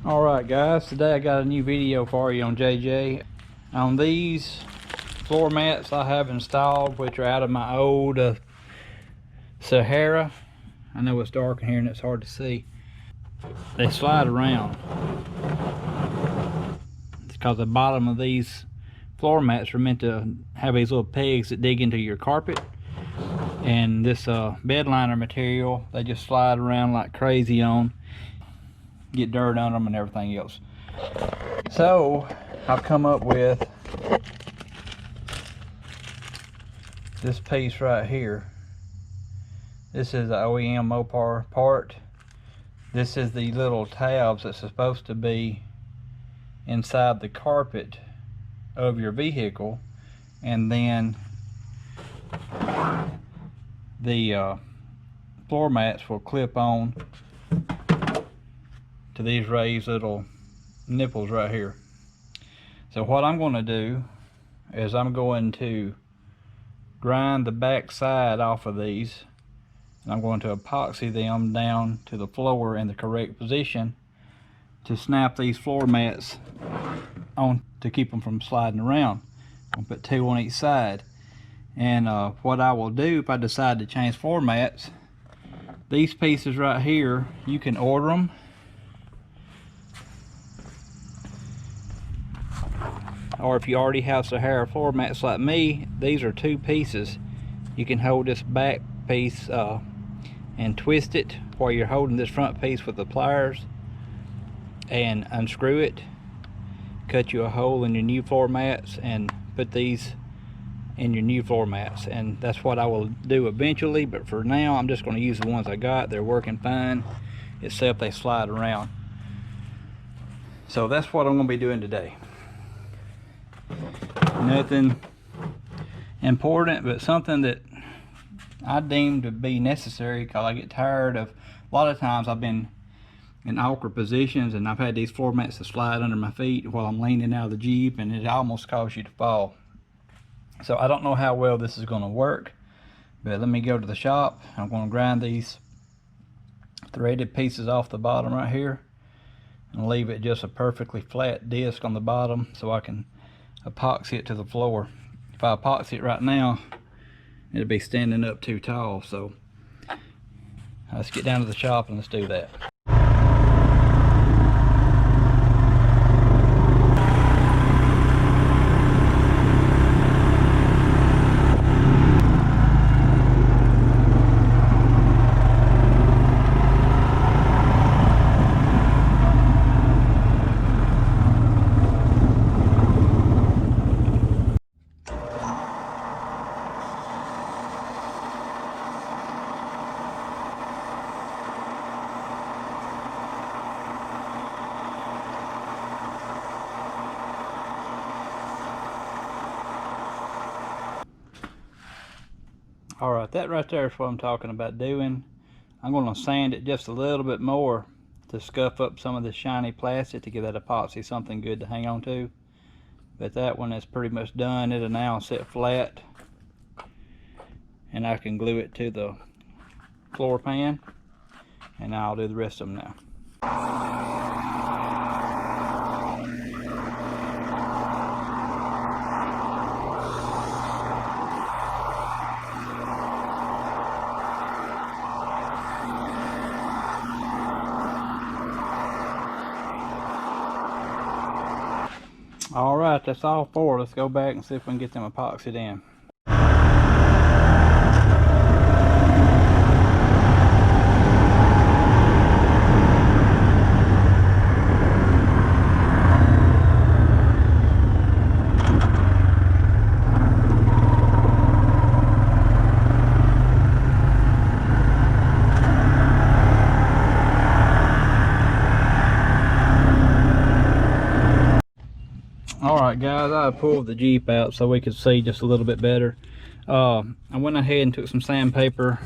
Alright guys, today I got a new video for you on JJ. On these floor mats I have installed, which are out of my old Sahara. I know it's dark in here and it's hard to see. They slide around. It's because the bottom of these floor mats are meant to have these little pegs that dig into your carpet. And this bed-liner material, they just slide around like crazy on. Get dirt on them and everything else. So I've come up with this piece right here. This is the OEM Mopar part. This is the little tabs that's supposed to be inside the carpet of your vehicle, and then the floor mats will clip on to these raised little nipples right here. So what I'm going to do is I'm going to grind the back side off of these, and I'm going to epoxy them down to the floor in the correct position to snap these floor mats on to keep them from sliding around. I'll put two on each side. And what I will do if I decide to change floor mats, these pieces right here, you can order them. Or if you already have Sahara floor mats like me, these are two pieces. You can hold this back piece and twist it while you're holding this front piece with the pliers and unscrew it. Cut you a hole in your new floor mats and put these in your new floor mats, and that's what I will do eventually, but for now I'm just going to use the ones I got. They're working fine, except they slide around. So that's what I'm going to be doing today. Nothing important, but something that I deem to be necessary because I get tired of, a lot of times I've been in awkward positions and I've had these floor mats to slide under my feet while I'm leaning out of the Jeep, and it almost causes you to fall. So I don't know how well this is going to work, but let me go to the shop. I'm going to grind these threaded pieces off the bottom right here and leave it just a perfectly flat disc on the bottom so I can epoxy it to the floor. If I epoxy it right now, it'll be standing up too tall. So let's get down to the shop and let's do that. Alright, that right there is what I'm talking about doing. I'm going to sand it just a little bit more to scuff up some of the shiny plastic to give that epoxy something good to hang on to. But that one is pretty much done. It'll now sit flat, and I can glue it to the floor pan, and I'll do the rest of them now. Alright, that's all four. Let's go back and see if we can get them epoxied in. Alright guys, I pulled the Jeep out so we could see just a little bit better. I went ahead and took some sandpaper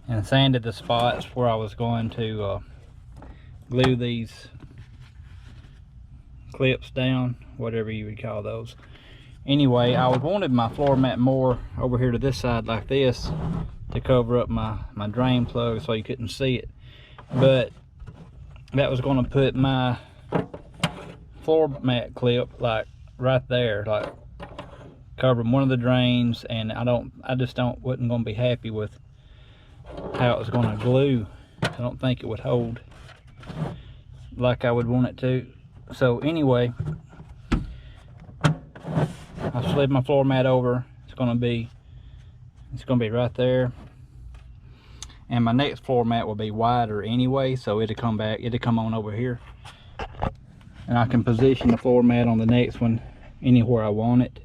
and sanded the spots where I was going to glue these clips down, whatever you would call those. Anyway, I wanted my floor mat more over here to this side like this to cover up my drain plug so you couldn't see it. But that was going to put my floor mat clip like right there, like covering one of the drains, and I just wasn't going to be happy with how it was going to glue. I don't think it would hold like I would want it to. So anyway, I slid my floor mat over. It's going to be right there, and my next floor mat will be wider anyway, so it'll come on over here, and I can position the floor mat on the next one anywhere I want it,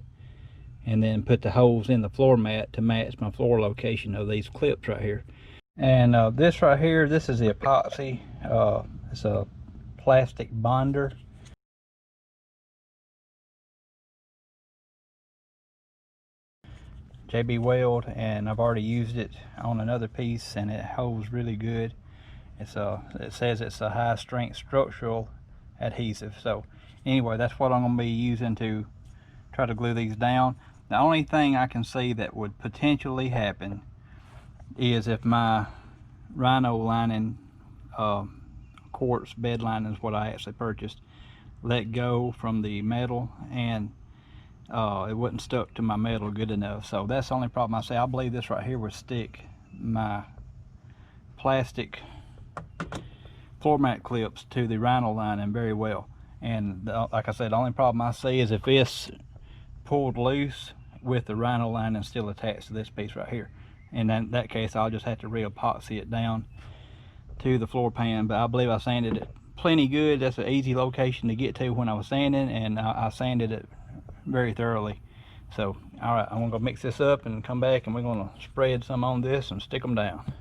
and then put the holes in the floor mat to match my floor location of these clips right here. And this right here, this is the epoxy. It's a plastic bonder. JB Weld, and I've already used it on another piece and it holds really good. It says it's a high strength structural adhesive. So anyway, that's what I'm going to be using to try to glue these down. The only thing I can see that would potentially happen is if my Rhino lining, quartz bed lining is what I actually purchased, let go from the metal, and it wasn't stuck to my metal good enough. So that's the only problem I say. I believe this right here would stick my plastic floor mat clips to the Rhino lining very well. And like I said, the only problem I see is if it's pulled loose with the Rhino lining still attached to this piece right here. And in that case, I'll just have to re-epoxy it down to the floor pan. But I believe I sanded it plenty good. That's an easy location to get to when I was sanding, and I sanded it very thoroughly. So all right, I'm gonna go mix this up and come back, and we're gonna spread some on this and stick them down.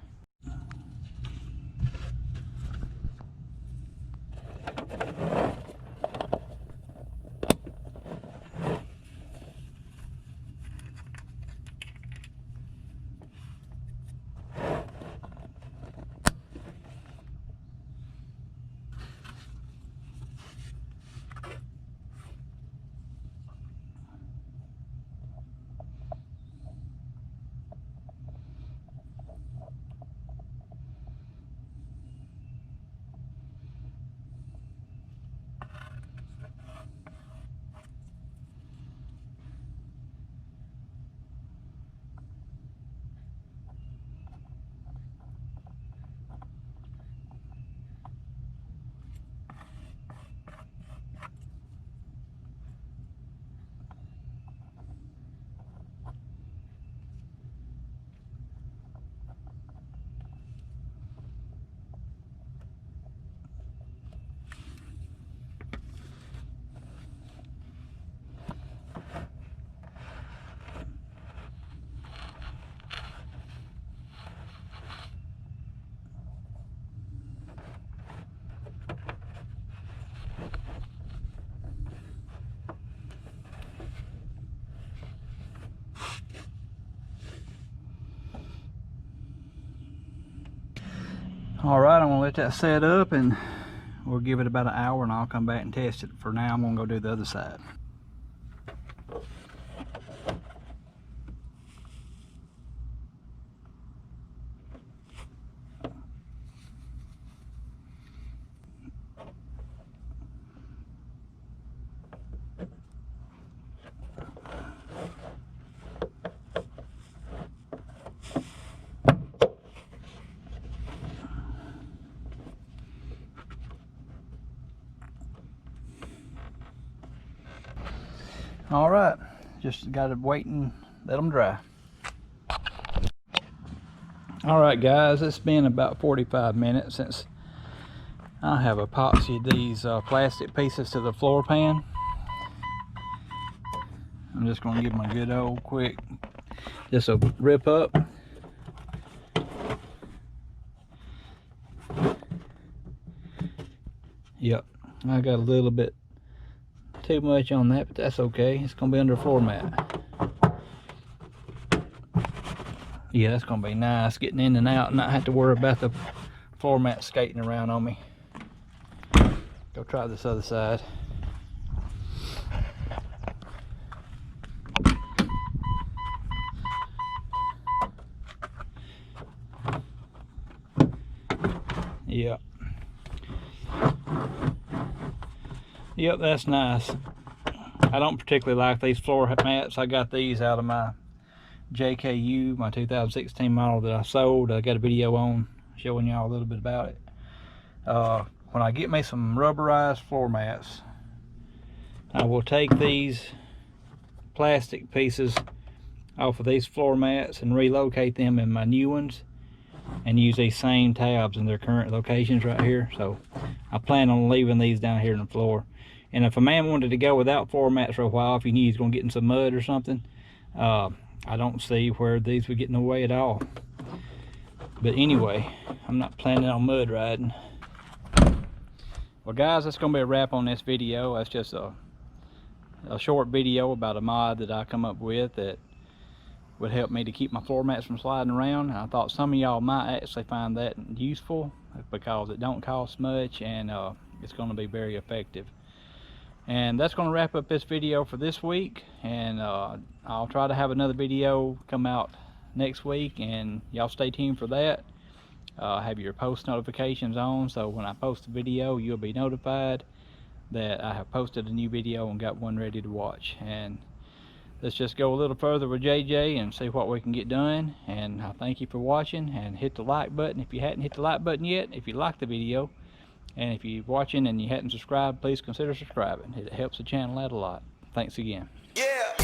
All right, I'm gonna let that set up, and we'll give it about an hour, and I'll come back and test it. For now, I'm gonna go do the other side. All right, just gotta wait and let them dry. All right, guys, it's been about 45 minutes since I have epoxied these plastic pieces to the floor pan. I'm just gonna give them a good old quick, just a rip up. Yep, I got a little bit too much on that, but that's okay. It's gonna be under the floor mat. Yeah, that's gonna be nice, getting in and out and not have to worry about the floor mat skating around on me. Go try this other side. Yep. Yep, that's nice. I don't particularly like these floor mats. I got these out of my JKU, my 2016 model that I sold. I got a video on showing y'all a little bit about it. When I get me some rubberized floor mats, I will take these plastic pieces off of these floor mats and relocate them in my new ones and use these same tabs in their current locations right here. So I plan on leaving these down here on the floor. And if a man wanted to go without floor mats for a while, if he knew he's going to get in some mud or something, I don't see where these would get in the way at all. But anyway, I'm not planning on mud riding. Well guys, that's going to be a wrap on this video. That's just a short video about a mod that I come up with that would help me to keep my floor mats from sliding around. And I thought some of y'all might actually find that useful because it don't cost much and it's going to be very effective. And that's going to wrap up this video for this week, and I'll try to have another video come out next week, and y'all stay tuned for that. Have your post notifications on, so when I post a video you'll be notified that I have posted a new video and got one ready to watch. And let's just go a little further with JJ and see what we can get done. And I thank you for watching, and hit the like button if you hadn't hit the like button yet if you liked the video. And if you're watching and you hadn't subscribed, please consider subscribing. It helps the channel out a lot. Thanks again. Yeah.